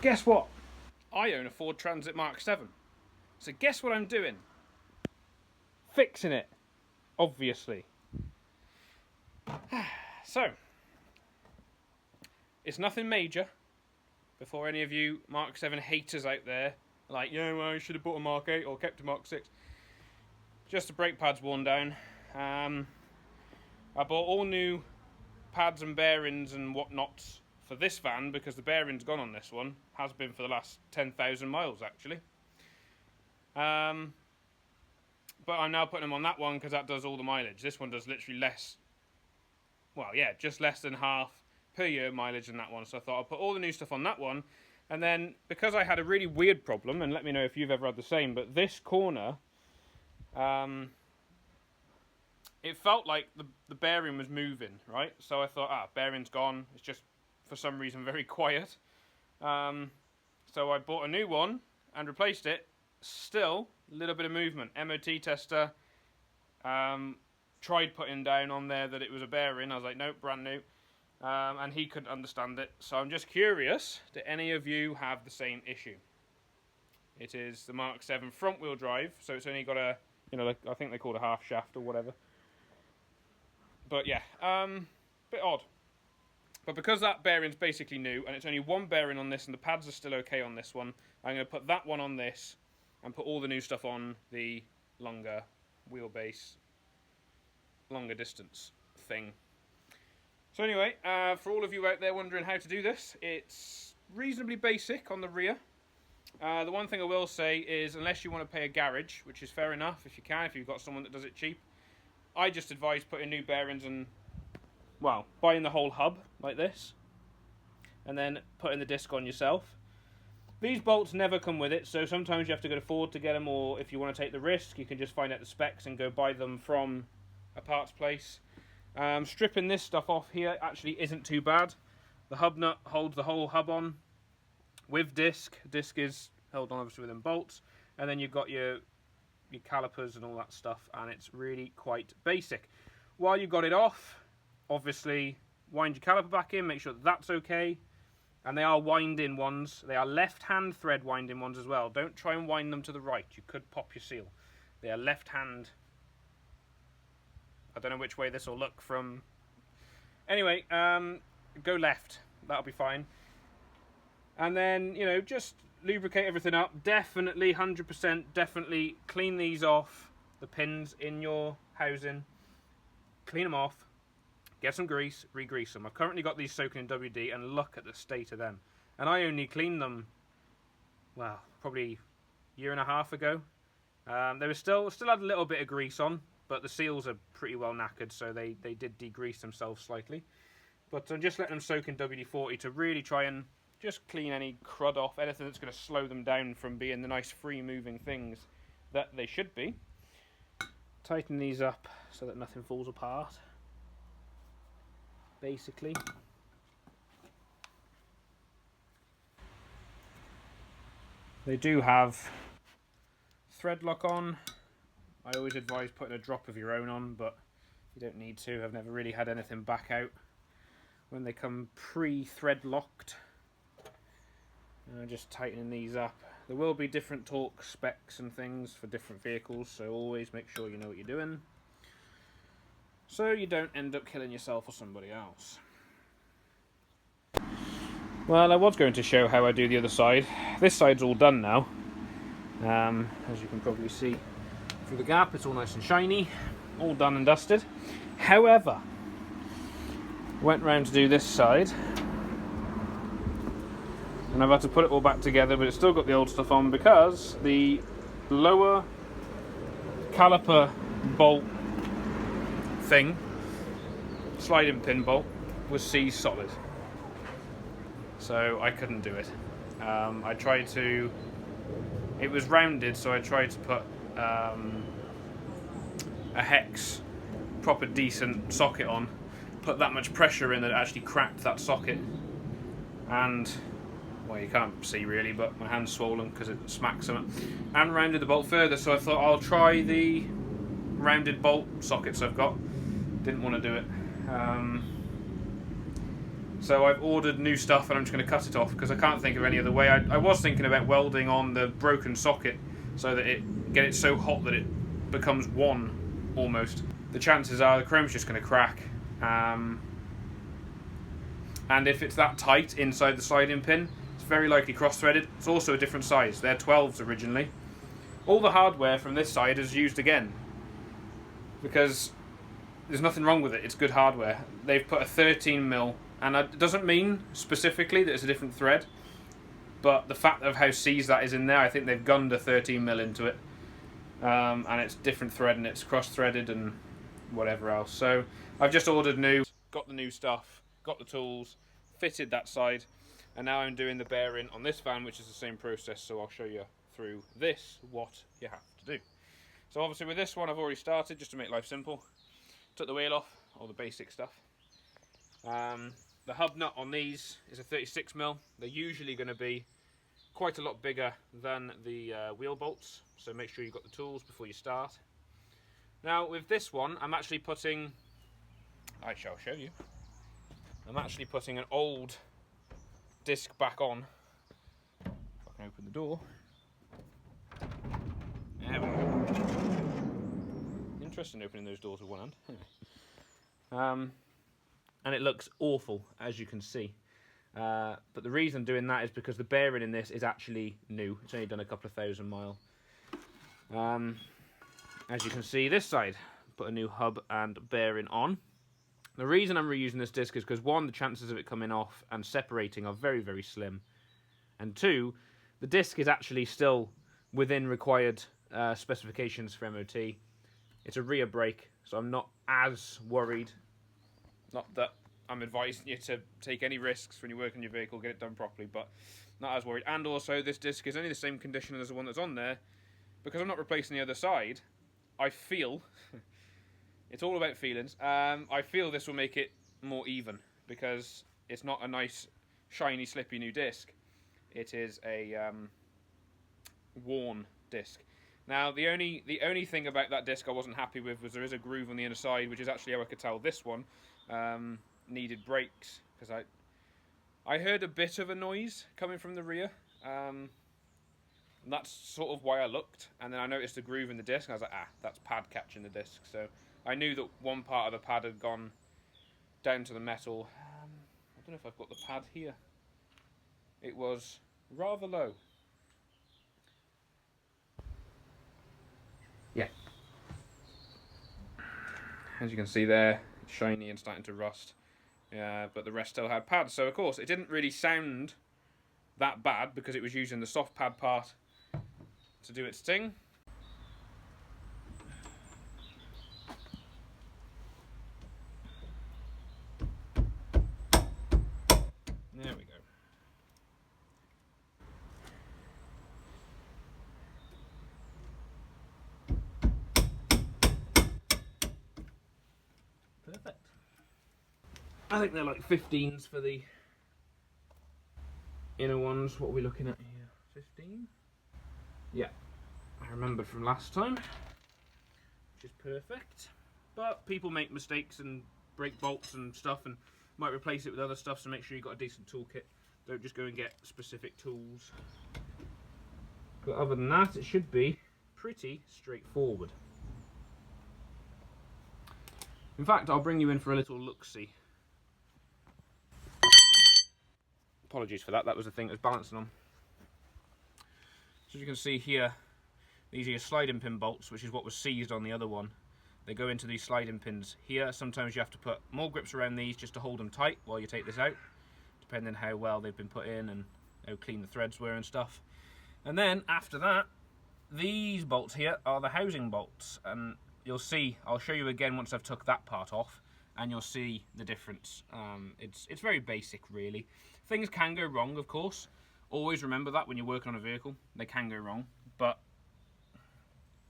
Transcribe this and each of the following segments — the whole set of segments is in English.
Guess what? I own a Ford Transit Mark 7. So guess what I'm doing? Fixing it. Obviously. So, it's nothing major. Before any of you Mark 7 haters out there, like, yeah, well, you should have bought a Mark 8 or kept a Mark 6. Just the brake pad's worn down. I bought all new pads and bearings and whatnots for this van because the bearing's gone on this one. Has been for the last 10,000 miles, actually. But I'm now putting them on that one because that does all the mileage. This one does literally less, well, yeah, just less than half per year mileage than that one. So I thought I'll put all the new stuff on that one. And then, because I had a really weird problem, and let me know if you've ever had the same, but this corner, it felt like the bearing was moving, right? So I thought, bearing's gone. It's just, for some reason, very quiet. So I bought a new one and replaced it. Still, a little bit of movement. MOT tester tried putting down on there that it was a bearing. I was like, nope, brand new. And he couldn't understand it. So I'm just curious, do any of you have the same issue? It is the Mark 7 front wheel drive, so it's only got a, like, I think they call it a half shaft or whatever. But yeah, bit odd. But because that bearing's basically new, and it's only one bearing on this, and the pads are still okay on this one, I'm going to put that one on this, and put all the new stuff on the longer wheelbase, longer distance thing. So anyway, for all of you out there wondering how to do this, it's reasonably basic on the rear. The one thing I will say is, unless you want to pay a garage, which is fair enough if you can, if you've got someone that does it cheap, I just advise putting new bearings and, well, buying the whole hub like this, and then putting the disc on yourself. These bolts never come with it, so sometimes you have to go to Ford to get them, or if you want to take the risk, you can just find out the specs and go buy them from a parts place. Stripping this stuff off here actually isn't too bad. The hub nut holds the whole hub on with disc. Disc is held on obviously within bolts, and then you've got your calipers and all that stuff, and it's really quite basic. While you've got it off, obviously wind your caliper back in, make sure that that's okay. And they are wind-in ones. They are left-hand thread wind-in ones as well. Don't try and wind them to the right. You could pop your seal. They are left-hand. I don't know which way this will look from. Anyway, go left. That'll be fine. And then, just lubricate everything up. Definitely, 100%, definitely clean these off. The pins in your housing. Clean them off. Get some grease, re-grease them. I've currently got these soaking in WD, and look at the state of them. And I only cleaned them, well, probably a year and a half ago. They were still had a little bit of grease on, but the seals are pretty well knackered, so they did degrease themselves slightly. But I'm just letting them soak in WD-40 to really try and just clean any crud off, anything that's going to slow them down from being the nice free-moving things that they should be. Tighten these up so that nothing falls apart. Basically, they do have thread lock on. I always advise putting a drop of your own on, but you don't need to. I've never really had anything back out when they come pre-thread locked. And I'm just tightening these up. There will be different torque specs and things for different vehicles, so always make sure you know what you're doing, so you don't end up killing yourself or somebody else. Well, I was going to show how I do the other side. This side's all done now. As you can probably see through the gap, it's all nice and shiny. All done and dusted. However, went round to do this side, and I've had to put it all back together, but it's still got the old stuff on because the lower caliper bolt thing, sliding pin bolt, was seized solid, so I couldn't do it. I tried to, it was rounded, so I tried to put a hex, proper decent socket on, put that much pressure in that it actually cracked that socket, and, well, you can't see really, but my hand's swollen because it smacked something, and rounded the bolt further. So I thought I'll try the rounded bolt sockets I've got. Didn't want to do it. So I've ordered new stuff and I'm just going to cut it off because I can't think of any other way. I was thinking about welding on the broken socket so that get it so hot that it becomes one almost. The chances are the chrome's just going to crack. And if it's that tight inside the sliding pin, it's very likely cross-threaded. It's also a different size. They're 12s originally. All the hardware from this side is used again because there's nothing wrong with it. It's good hardware. They've put a 13mm, and it doesn't mean specifically that it's a different thread, but the fact of how seized that is in there, I think they've gunned a 13mm into it, and it's different thread and it's cross-threaded and whatever else. So I've just ordered new, got the new stuff, got the tools, fitted that side, and now I'm doing the bearing on this van, which is the same process. So I'll show you through this what you have to do. So obviously with this one I've already started just to make life simple. Took the wheel off, all the basic stuff. The hub nut on these is a 36mm. They're usually going to be quite a lot bigger than the wheel bolts, so make sure you've got the tools before you start. Now with this one I'm actually putting, I shall show you, I'm actually putting an old disc back on. If I can open the door. There we go. Interesting opening those doors with one hand. Anyway. And it looks awful, as you can see. But the reason I'm doing that is because the bearing in this is actually new. It's only done a couple of 1,000 miles. As you can see, this side, put a new hub and bearing on. The reason I'm reusing this disc is because, one, the chances of it coming off and separating are very, very slim. And two, the disc is actually still within required specifications for MOT. It's a rear brake, so I'm not as worried. Not that I'm advising you to take any risks when you work on your vehicle, get it done properly, but not as worried. And also, this disc is only the same condition as the one that's on there, because I'm not replacing the other side. I feel, it's all about feelings, I feel this will make it more even, because it's not a nice, shiny, slippy new disc. It is a worn disc. Now, the only thing about that disc I wasn't happy with was there is a groove on the inner side, which is actually how I could tell this one needed brakes, because I heard a bit of a noise coming from the rear, and that's sort of why I looked, and then I noticed a groove in the disc, and I was like, that's pad catching the disc. So I knew that one part of the pad had gone down to the metal. I don't know if I've got the pad here. It was rather low. Yeah. As you can see there, it's shiny and starting to rust. But the rest still had pads. So of course it didn't really sound that bad because it was using the soft pad part to do its thing. There we go. Perfect. I think they're like 15s for the inner ones. What are we looking at here? 15? Yeah, I remember from last time, which is perfect. But people make mistakes and break bolts and stuff and might replace it with other stuff, so make sure you've got a decent toolkit. Don't just go and get specific tools. But other than that, it should be pretty straightforward. In fact, I'll bring you in for a little look-see. Apologies for that, that was the thing that was balancing on. So as you can see here, these are your sliding pin bolts, which is what was seized on the other one. They go into these sliding pins here. Sometimes you have to put more grips around these just to hold them tight while you take this out, depending how well they've been put in and how clean the threads were and stuff. And then after that, these bolts here are the housing bolts, and you'll see, I'll show you again once I've took that part off, and you'll see the difference. It's very basic, really. Things can go wrong, of course. Always remember that when you're working on a vehicle, they can go wrong, but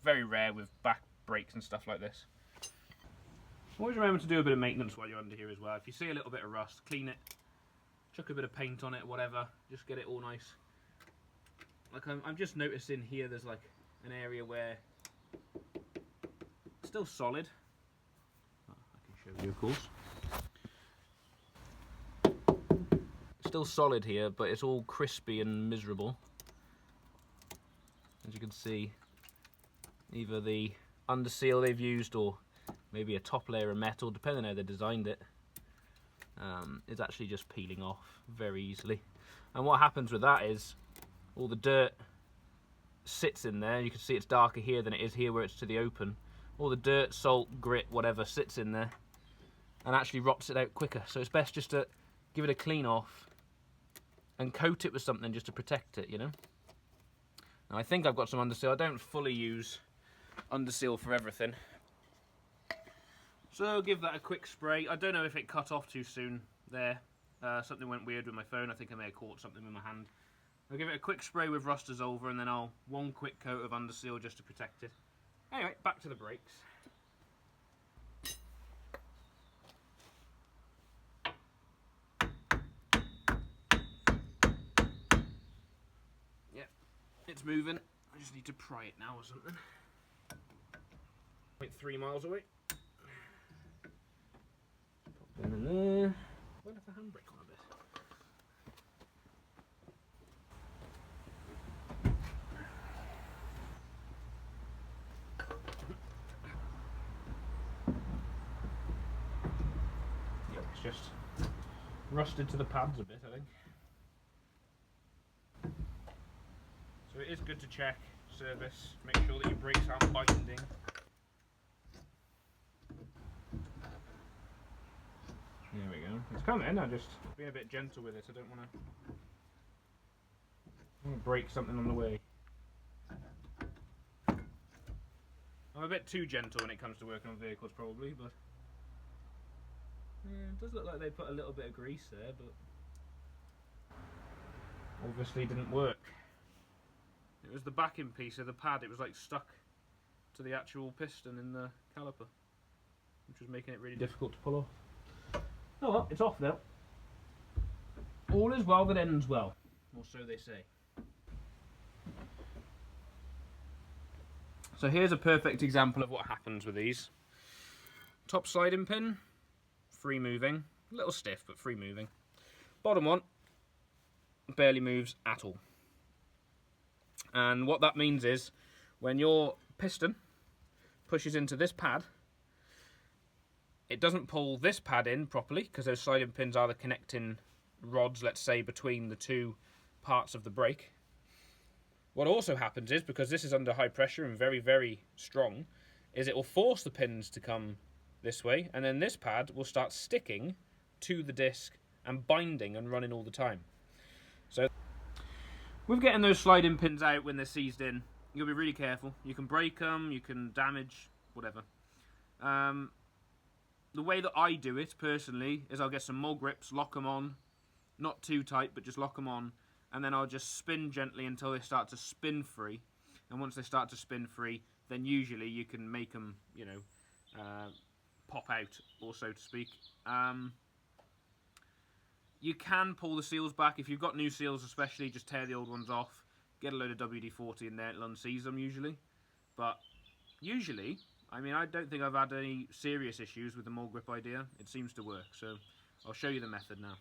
very rare with back brakes and stuff like this. Always remember to do a bit of maintenance while you're under here as well. If you see a little bit of rust, clean it, chuck a bit of paint on it, whatever, just get it all nice. Like I'm just noticing here there's like an area where it's still solid. I can show you, of course. still solid here, but it's all crispy and miserable. As you can see, either the under seal they've used or maybe a top layer of metal, depending on how they designed it, is actually just peeling off very easily. And what happens with that is all the dirt sits in there. You can see it's darker here than it is here where it's to the open. All the dirt, salt, grit, whatever sits in there and actually rots it out quicker. So it's best just to give it a clean off and coat it with something just to protect it, you know. Now I think I've got some underseal. I don't fully use underseal for everything. So give that a quick spray. I don't know if it cut off too soon there. Something went weird with my phone. I think I may have caught something with my hand. I'll give it a quick spray with Rust Dissolver and then I'll one quick coat of underseal just to protect it. Anyway, back to the brakes. Yep, it's moving. I just need to pry it now or something. 0.3 miles away. Pop them in there. Where does the handbrake on a bit? Yep, it's just rusted to the pads a bit, I think. So it is good to check, service, make sure that your brakes aren't binding. There we go. It's coming. I'm just being a bit gentle with it. I don't want to break something on the way. I'm a bit too gentle when it comes to working on vehicles, probably, but yeah, it does look like they put a little bit of grease there, but obviously didn't work. It was the backing piece of the pad. It was like stuck to the actual piston in the caliper, which was making it really difficult to pull off. Oh well, it's off now. All is well that ends well, or so they say. So here's a perfect example of what happens with these. Top sliding pin, free moving, a little stiff but free moving. Bottom one, barely moves at all. And what that means is, when your piston pushes into this pad, it doesn't pull this pad in properly, because those sliding pins are the connecting rods, let's say, between the two parts of the brake. What also happens is, because this is under high pressure and very, very strong, is it will force the pins to come this way, and then this pad will start sticking to the disc and binding and running all the time. So with getting those sliding pins out when they're seized in, you'll be really careful. You can break them, you can damage, whatever. The way that I do it, personally, is I'll get some more grips, lock them on, not too tight, but just lock them on, and then I'll just spin gently until they start to spin free. And once they start to spin free, then usually you can make them, you know, pop out, or so to speak. You can pull the seals back. If you've got new seals especially, just tear the old ones off, get a load of WD-40 in there, it'll unseize them usually. But usually, I mean, I don't think I've had any serious issues with the mole grip idea. It seems to work, so I'll show you the method now.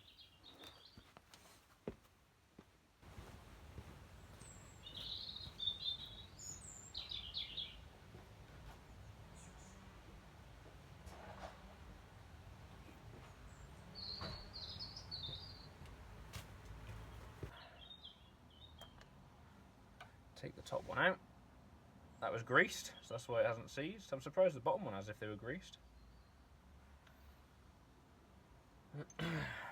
Take the top one out. That was greased, so that's why it hasn't seized. I'm surprised the bottom one has if they were greased.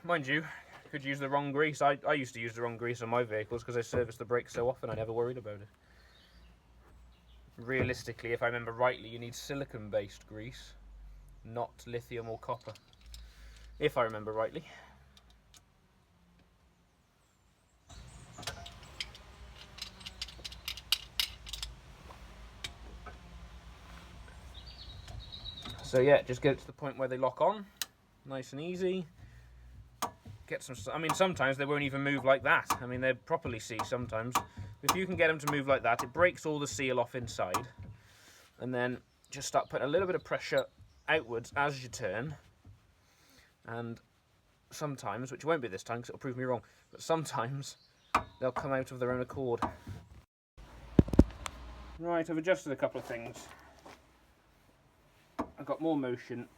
Mind you, could use the wrong grease. I used to use the wrong grease on my vehicles because I serviced the brakes so often I never worried about it. Realistically, if I remember rightly, you need silicone-based grease, not lithium or copper. If I remember rightly. So yeah, just get it to the point where they lock on, nice and easy. Get some. I mean, sometimes they won't even move like that. I mean, they're properly seized sometimes. If you can get them to move like that, it breaks all the seal off inside, and then just start putting a little bit of pressure outwards as you turn, and sometimes, which won't be this time because it'll prove me wrong, but sometimes they'll come out of their own accord. Right, I've adjusted a couple of things. I've got more motion.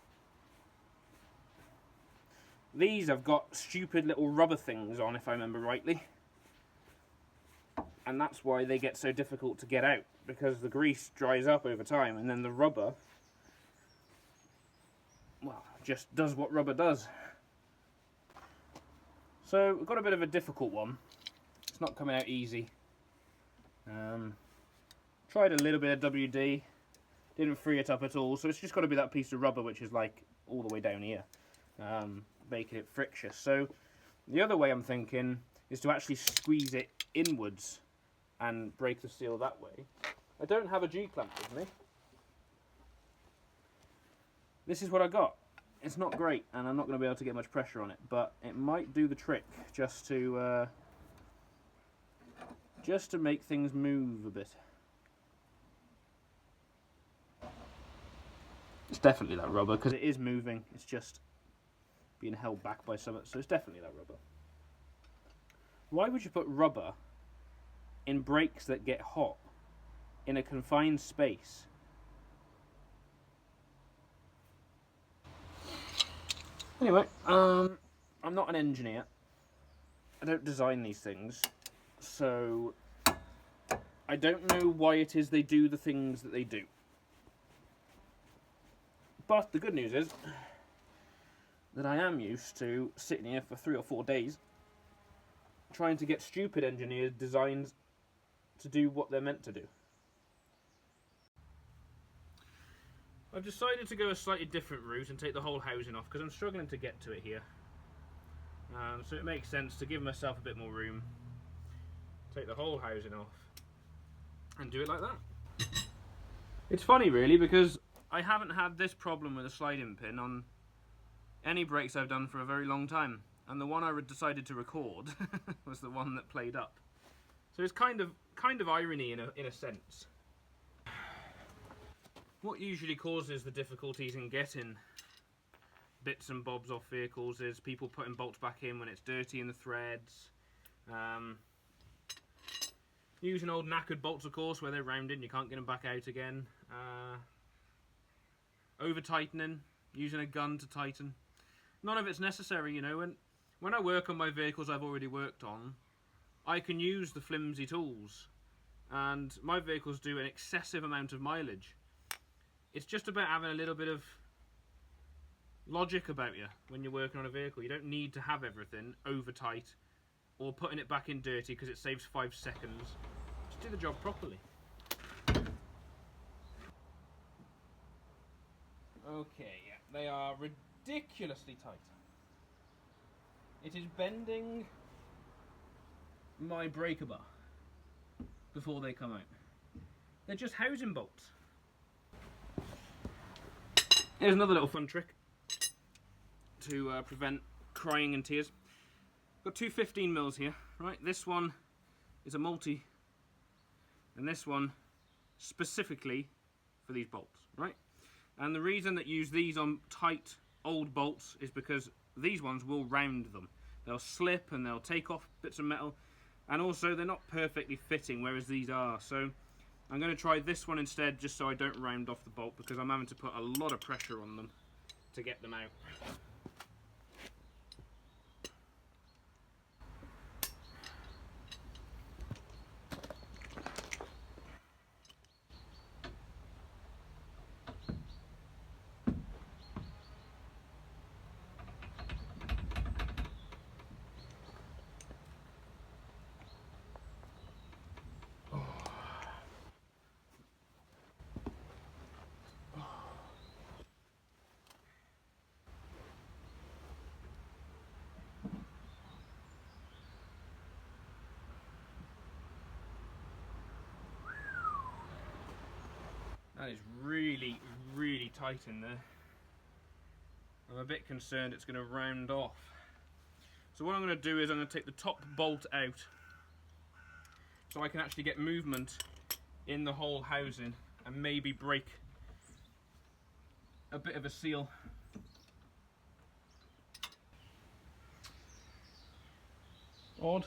These I've got stupid little rubber things on, if I remember rightly. And that's why they get so difficult to get out, because the grease dries up over time and then the rubber, well, just does what rubber does. So we've got a bit of a difficult one. It's not coming out easy. Tried a little bit of WD, didn't free it up at all, so it's just got to be that piece of rubber which is like all the way down here, making it frictious. So the other way I'm thinking is to actually squeeze it inwards and break the steel that way. I don't have a G-clamp with me. This is what I got. It's not great, and I'm not going to be able to get much pressure on it, but it might do the trick just to make things move a bit. It's definitely that rubber, because it is moving. It's just being held back by something, so it's definitely that rubber. Why would you put rubber in brakes that get hot in a confined space? Anyway, I'm not an engineer. I don't design these things, so I don't know why it is they do the things that they do. But the good news is that I am used to sitting here for 3 or 4 days trying to get stupid engineers' designs to do what they're meant to do. I've decided to go a slightly different route and take the whole housing off because I'm struggling to get to it here. So it makes sense to give myself a bit more room, take the whole housing off and do it like that. It's funny really, because I haven't had this problem with a sliding pin on any brakes I've done for a very long time, and the one I decided to record was the one that played up. So it's kind of irony in a sense. What usually causes the difficulties in getting bits and bobs off vehicles is people putting bolts back in when it's dirty in the threads, using old knackered bolts, of course, where they're rounded and you can't get them back out again. Over tightening, using a gun to tighten. None of it's necessary, you know. When I work on my vehicles I've already worked on, I can use the flimsy tools, and my vehicles do an excessive amount of mileage. It's just about having a little bit of logic about you when you're working on a vehicle. You don't need to have everything over tight or putting it back in dirty because it saves 5 seconds. Just do the job properly. Okay, yeah, they are ridiculously tight. It is bending my breaker bar before they come out. They're just housing bolts. Here's another little fun trick to prevent crying and tears. Got two 15mm here, right? This one is a multi, and this one specifically for these bolts, right? And the reason that you use these on tight old bolts is because these ones will round them. They'll slip and they'll take off bits of metal, and also they're not perfectly fitting, whereas these are. So I'm going to try this one instead, just so I don't round off the bolt, because I'm having to put a lot of pressure on them to get them out. That is really, really tight in there. I'm a bit concerned it's going to round off. So what I'm going to do is I'm going to take the top bolt out so I can actually get movement in the whole housing and maybe break a bit of a seal. odd.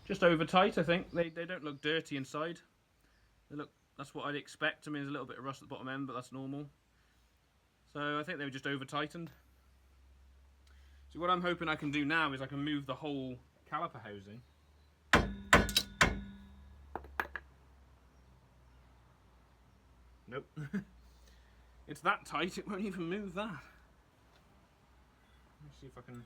Just over tight, I think. They don't look dirty inside. They look, that's what I'd expect. I mean, there's a little bit of rust at the bottom end, but that's normal. So I think they were just over tightened. So what I'm hoping I can do now is I can move the whole caliper housing. Nope. It's that tight, it won't even move that. Let's see if I can...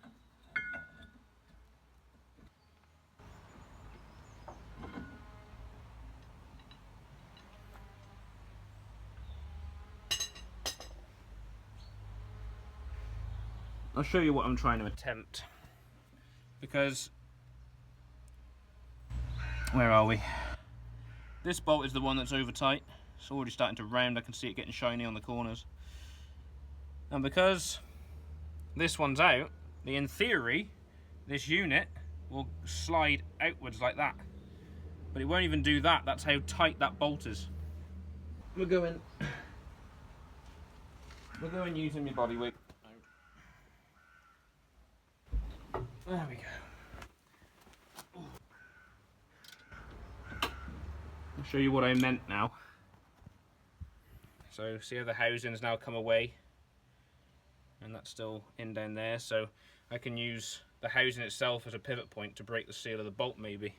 I'll show you what I'm trying to attempt. Because... where are we? This bolt is the one that's over tight. It's already starting to round, I can see it getting shiny on the corners. And because this one's out, in theory, this unit will slide outwards like that. But it won't even do that, that's how tight that bolt is. We're going using my body weight. There we go. I'll show you what I meant now. So see how the housing's now come away, and that's still in down there, so I can use the housing itself as a pivot point to break the seal of the bolt maybe.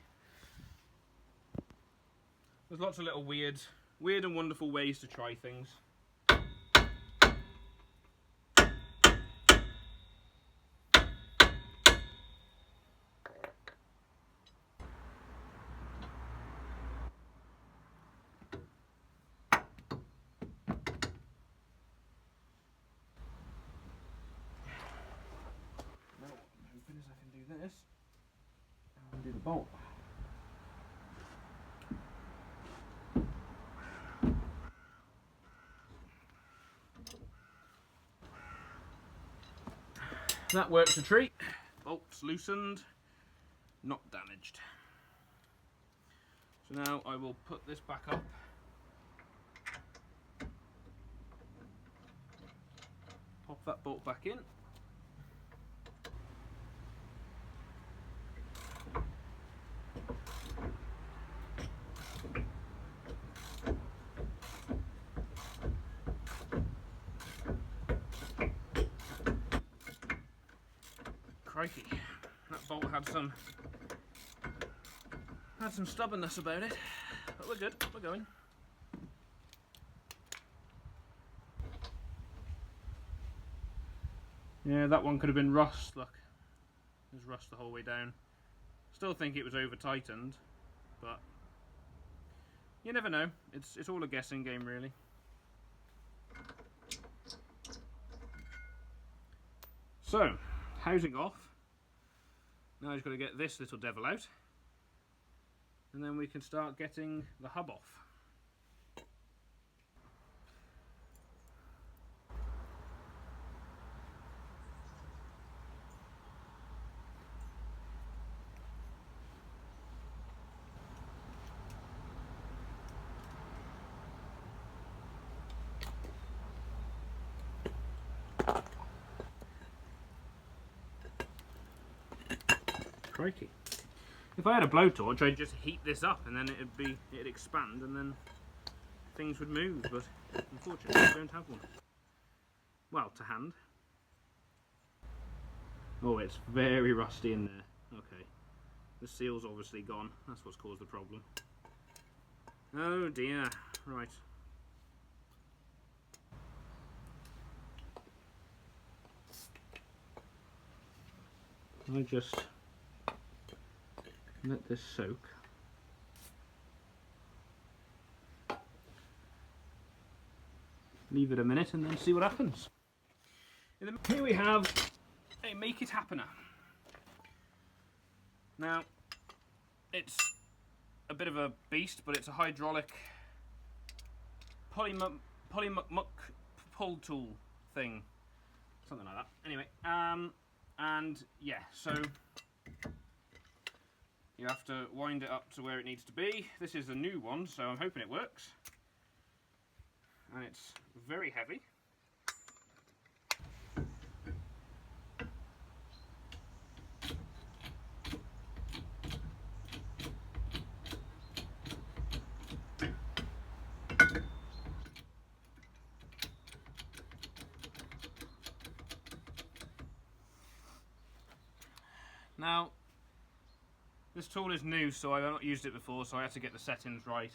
There's lots of little weird and wonderful ways to try things. This and do the bolt. That works a treat. Bolt's loosened, not damaged. So now I will put this back up. Pop that bolt back in. Crikey, that bolt had some stubbornness about it, but we're good, we're going. Yeah, that one could have been rust, look. There's rust the whole way down. Still think it was over tightened, but you never know, it's all a guessing game really. So, housing off. Now I've got to get this little devil out, and then we can start getting the hub off. Crikey. If I had a blowtorch, I'd just heat this up and then it'd expand and then things would move, but unfortunately I don't have one. Well, to hand. Oh, it's very rusty in there. Okay. The seal's obviously gone. That's what's caused the problem. Oh dear. Right. I just let this soak. Leave it a minute and then see what happens. Here we have a Make It Happener. Now, it's a bit of a beast, but it's a hydraulic polymuck pull tool thing. Something like that. Anyway, and yeah, so you have to wind it up to where it needs to be. This is the new one, so I'm hoping it works. And it's very heavy. This tool is new, so I've not used it before, so I had to get the settings right.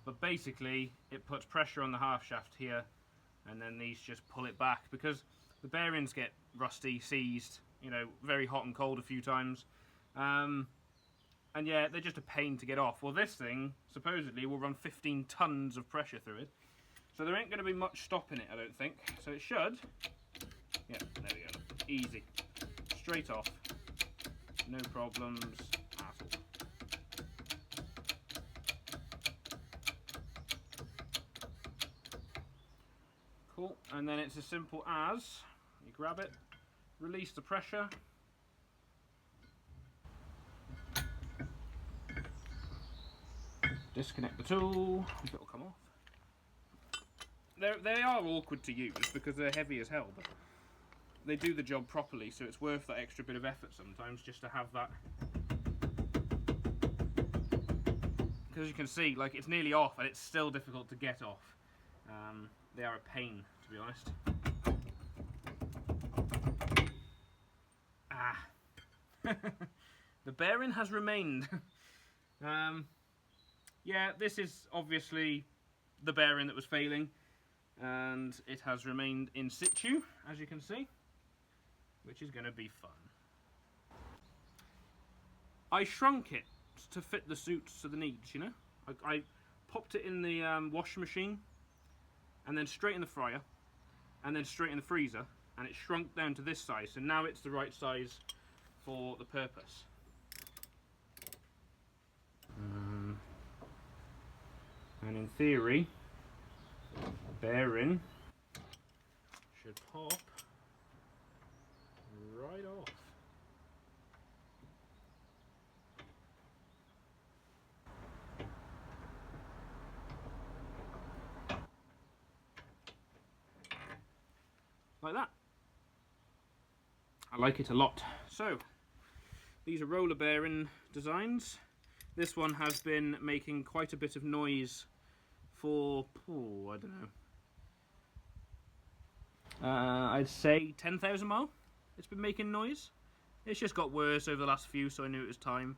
But basically, it puts pressure on the half shaft here, and then these just pull it back, because the bearings get rusty, seized, you know, very hot and cold a few times. And yeah, they're just a pain to get off. Well, this thing, supposedly, will run 15 tons of pressure through it. So there ain't going to be much stopping it, I don't think. So it should. Yeah, there we go. Easy. Straight off. No problems at all. Cool. And then it's as simple as you grab it, release the pressure. Disconnect the tool, if it'll come off. They are awkward to use because they're heavy as hell, but they do the job properly, so it's worth that extra bit of effort sometimes just to have that. Because you can see, like, it's nearly off and it's still difficult to get off. They are a pain, to be honest. The bearing has remained. Yeah, this is obviously the bearing that was failing, and it has remained in situ, as you can see, which is going to be fun. I shrunk it to fit the suits to the needs, you know? I popped it in the washing machine, and then straight in the fryer, and then straight in the freezer, and it shrunk down to this size, so now it's the right size for the purpose. And in theory, the bearing should pop right off. Like that. I like it a lot. So, these are roller bearing designs. This one has been making quite a bit of noise for, I don't know, I'd say 10,000 mile. It's been making noise. It's just got worse over the last few, so I knew it was time.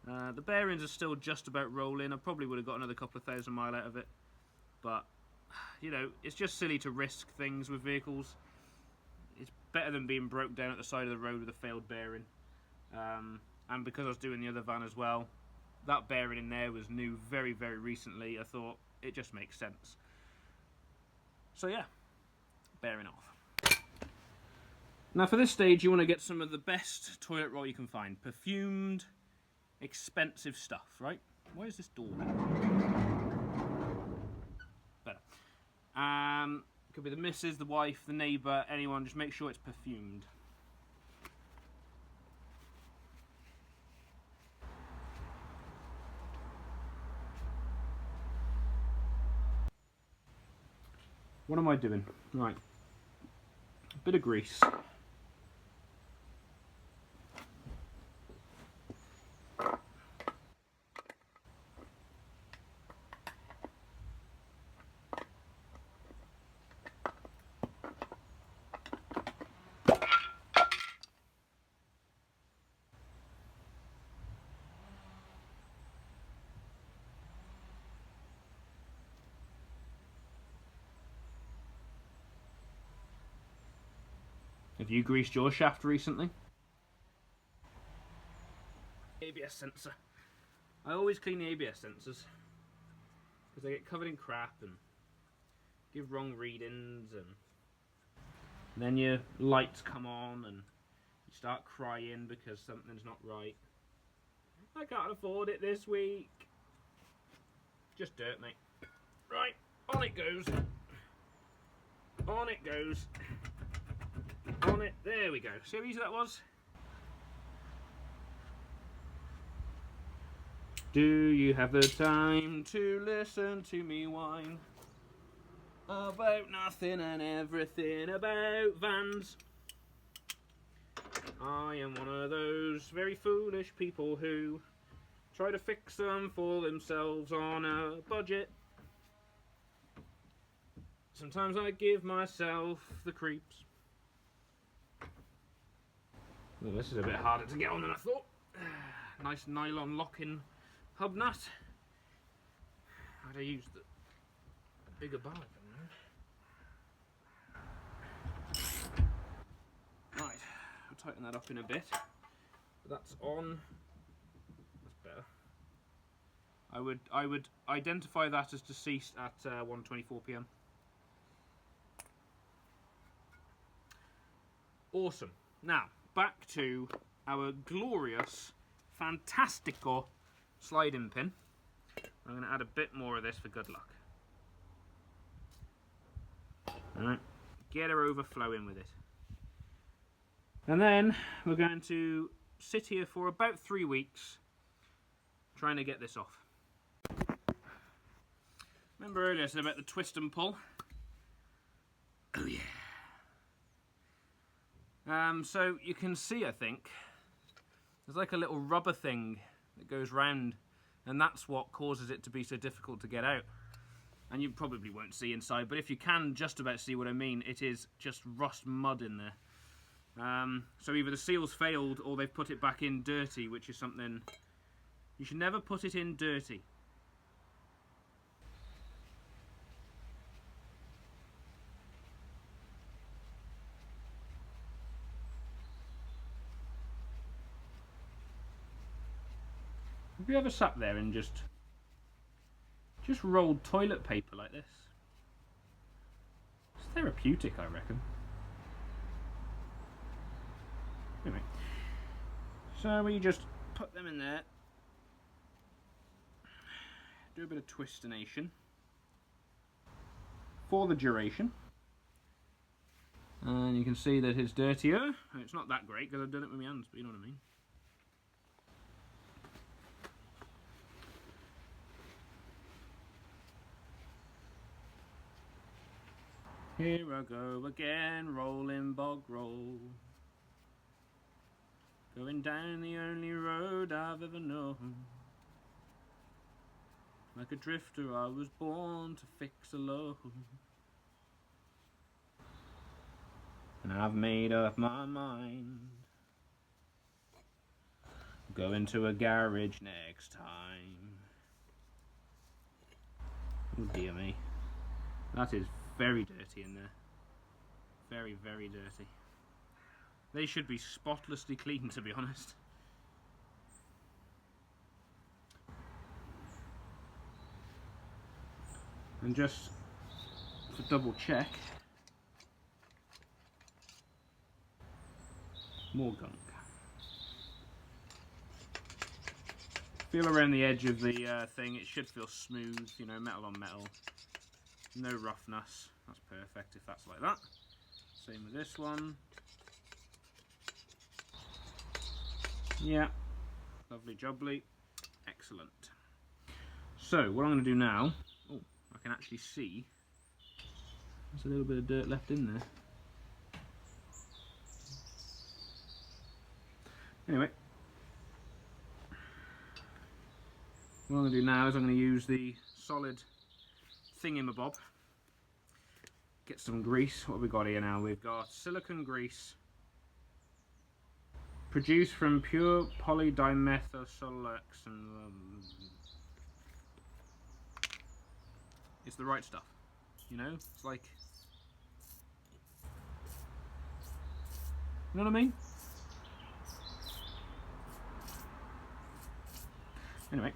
The bearings are still just about rolling. I probably would have got another couple of 1,000 mile out of it. But, you know, it's just silly to risk things with vehicles. It's better than being broke down at the side of the road with a failed bearing. And because I was doing the other van as well, that bearing in there was new very, very recently. I thought it just makes sense. So yeah, bearing off. Now for this stage, you want to get some of the best toilet roll you can find. Perfumed, expensive stuff, right? Why is this door better? Could be the missus, the wife, the neighbour, anyone. Just make sure it's perfumed. What am I doing? Right. A bit of grease. Have you greased your shaft recently? ABS sensor. I always clean the ABS sensors because they get covered in crap and give wrong readings, and then your lights come on and you start crying because something's not right. I can't afford it this week. Just dirt, mate. Right, on it goes. On it goes. On it, there we go. See how easy that was? Do you have the time to listen to me whine about nothing and everything about vans? I am one of those very foolish people who try to fix them for themselves on a budget. Sometimes I give myself the creeps. Well, this is a bit harder to get on than I thought. Nice nylon locking hub nut. I'd have used the bigger bar than that. Right, I'll tighten that up in a bit. That's on. That's better. I would identify that as deceased at 1:24 p.m. Awesome. Now back to our glorious, fantastico sliding pin. I'm going to add a bit more of this for good luck. Alright, get her overflowing with it. And then we're going to sit here for about 3 weeks trying to get this off. Remember earlier I said about the twist and pull? Oh yeah. So you can see, I think, there's like a little rubber thing that goes round, and that's what causes it to be so difficult to get out. And you probably won't see inside, but if you can just about see what I mean, it is just rust mud in there. So either the seal's failed or they've put it back in dirty, which is something you should never put it in dirty. Have you ever sat there and just rolled toilet paper like this? It's therapeutic, I reckon. Anyway, so we just put them in there, do a bit of twistination for the duration, and you can see that it's dirtier. It's not that great because I've done it with my hands, but you know what I mean. Here I go again, rolling bog roll. Going down the only road I've ever known. Like a drifter I was born to fix alone. And I've made up my mind. Going to a garage next time. Oh dear me. That is very dirty in there. Very, very dirty. They should be spotlessly clean, to be honest. And just to double check, more gunk. Feel around the edge of the thing, it should feel smooth, you know, metal on metal. No roughness, that's perfect if that's like that. Same with this one. Yeah, lovely jubbly, excellent. So what I'm going to do now, oh, I can actually see there's a little bit of dirt left in there. Anyway, what I'm going to do now is I'm going to use the solid thingamabob, get some grease. What have we got here now? We've got silicone grease, produced from pure polydimethylsiloxane. It's the right stuff, you know? It's like, you know what I mean? Anyway,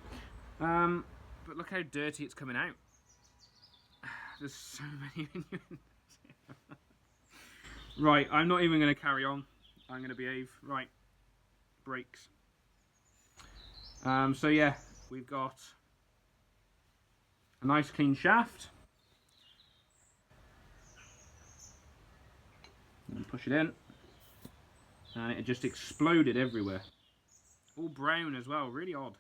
but look how dirty it's coming out. There's so many ingredients. Right, I'm not even going to carry on. I'm going to behave. Right, brakes. So yeah, we've got a nice clean shaft. And push it in. And it just exploded everywhere. All brown as well, really odd.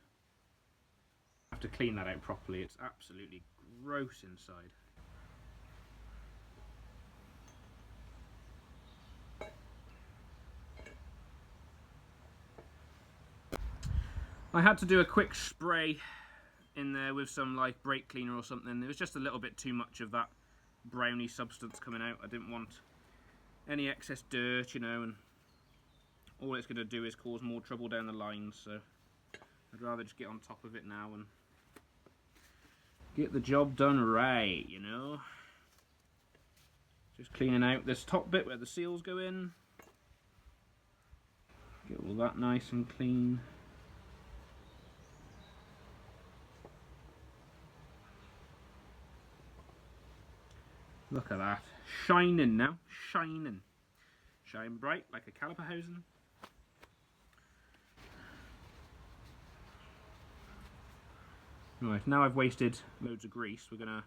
I have to clean that out properly. It's absolutely gross inside. I had to do a quick spray in there with some like brake cleaner or something. There was just a little bit too much of that browny substance coming out. I didn't want any excess dirt, you know, and all it's going to do is cause more trouble down the line, so I'd rather just get on top of it now and get the job done right, you know. Just cleaning out this top bit where the seals go in. Get all that nice and clean. Look at that. Shining now. Shining. Shine bright like a caliper housing. Right, now I've wasted loads of grease, we're going to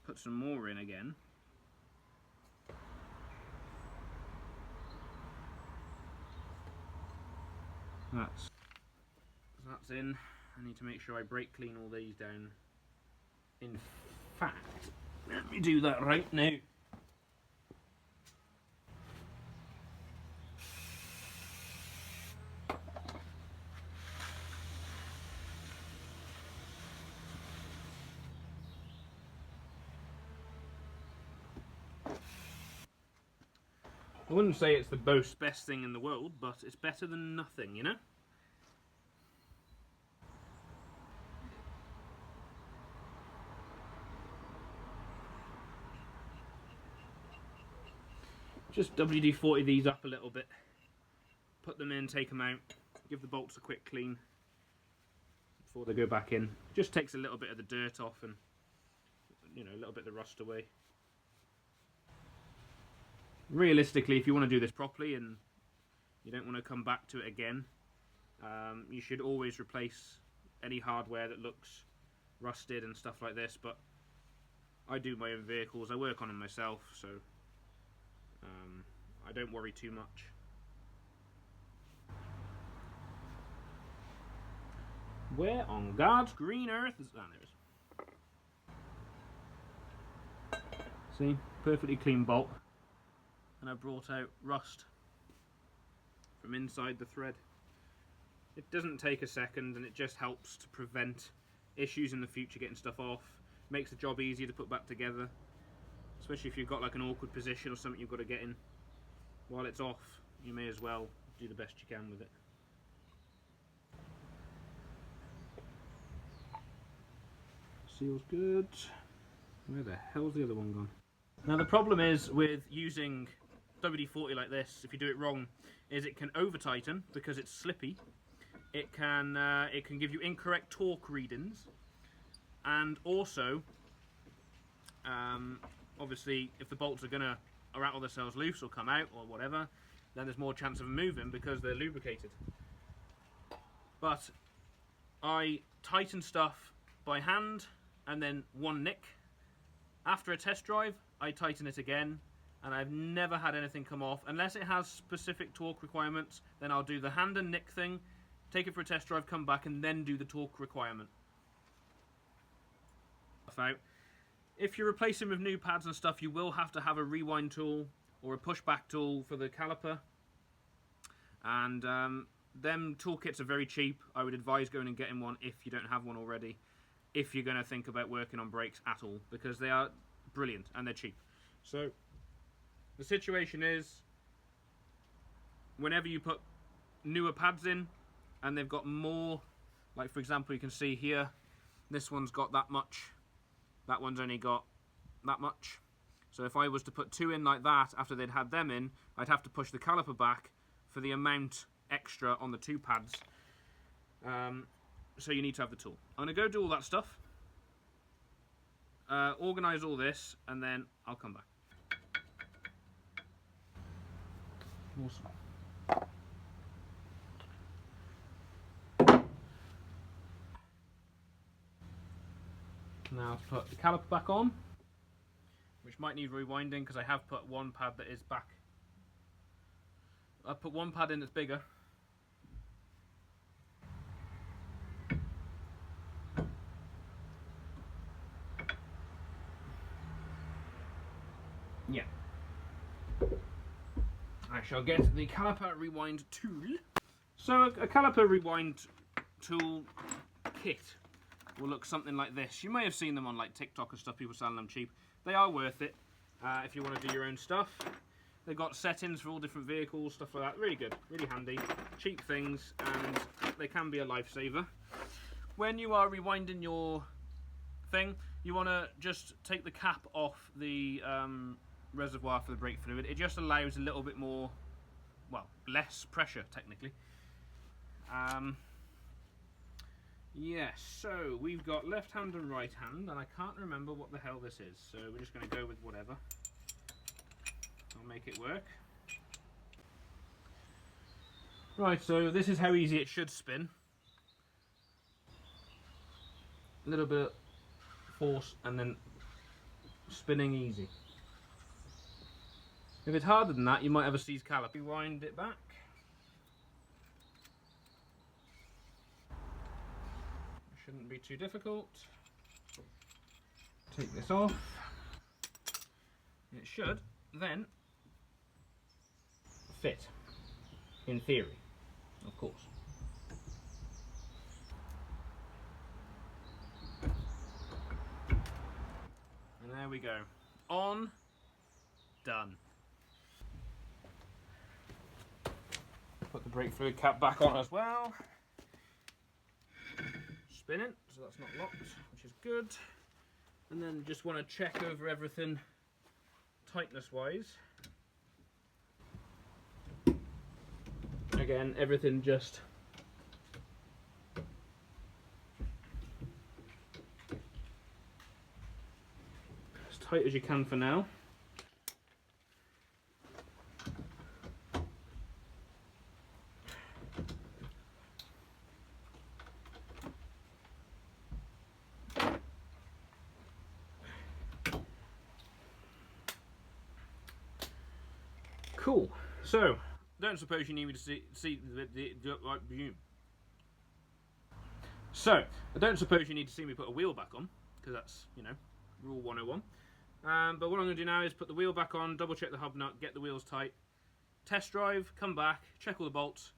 put some more in again. That's in. I need to make sure I brake clean all these down. In fact, let me do that right now. I wouldn't say it's the best thing in the world, but it's better than nothing, you know? Just WD-40 these up a little bit. Put them in, take them out, give the bolts a quick clean before they go back in. Just takes a little bit of the dirt off and, you know, a little bit of the rust away. Realistically, if you want to do this properly and you don't want to come back to it again, you should always replace any hardware that looks rusted and stuff like this, but I do my own vehicles, I work on them myself, so I don't worry too much. Where on God's green earth is that? There it is. See, perfectly clean bolt. And I brought out rust from inside the thread. It doesn't take a second, and it just helps to prevent issues in the future getting stuff off. Makes the job easier to put back together, especially if you've got like an awkward position or something you've got to get in. While it's off, you may as well do the best you can with it. Seal's good. Where the hell's the other one gone? Now the problem is with using WD-40 like this, if you do it wrong, is it can over tighten because it's slippy. It can give you incorrect torque readings, and also obviously if the bolts are gonna rattle themselves loose or come out or whatever, then there's more chance of them moving because they're lubricated. But I tighten stuff by hand and then one nick. After a test drive, I tighten it again, and I've never had anything come off. Unless it has specific torque requirements, then I'll do the hand and nick thing, take it for a test drive, come back, and then do the torque requirement. If you're replacing with new pads and stuff, you will have to have a rewind tool or a pushback tool for the caliper. And them toolkits are very cheap. I would advise going and getting one if you don't have one already, if you're going to think about working on brakes at all, because they are brilliant and they're cheap. So the situation is, whenever you put newer pads in and they've got more, like for example you can see here, this one's got that much, that one's only got that much. So if I was to put two in like that after they'd had them in, I'd have to push the caliper back for the amount extra on the two pads. So you need to have the tool. I'm going to go do all that stuff, organise all this, and then I'll come back. Awesome. Now to put the caliper back on, which might need rewinding because I have put one pad that is back. I've put one pad in that's bigger. Yeah. I shall get the caliper rewind tool. So a caliper rewind tool kit will look something like this. You may have seen them on like TikTok and stuff, people selling them cheap. They are worth it if you want to do your own stuff. They've got settings for all different vehicles, stuff like that. Really good, really handy, cheap things, and they can be a lifesaver. When you are rewinding your thing, you want to just take the cap off the reservoir for the brake fluid. It just allows a little bit more, well, less pressure technically. Yes, so we've got left hand and right hand, and I can't remember what the hell this is, so we're just going to go with whatever. I'll make it work. Right, so this is how easy it should spin. A little bit of force and then spinning easy. If it's harder than that, you might have a seized caliper. Rewind it back. Shouldn't be too difficult. Take this off. It should then fit, in theory, of course. And there we go. On, done. Put the brake fluid cap back on as well. Spinning, so that's not locked, which is good. And then just want to check over everything tightness wise. Again, everything just as tight as you can for now. Cool. So, don't suppose you need me to see So, I don't suppose you need to see me put a wheel back on, because that's, you know, rule 101. But what I'm going to do now is put the wheel back on, double check the hub nut, get the wheels tight, test drive, come back, check all the bolts,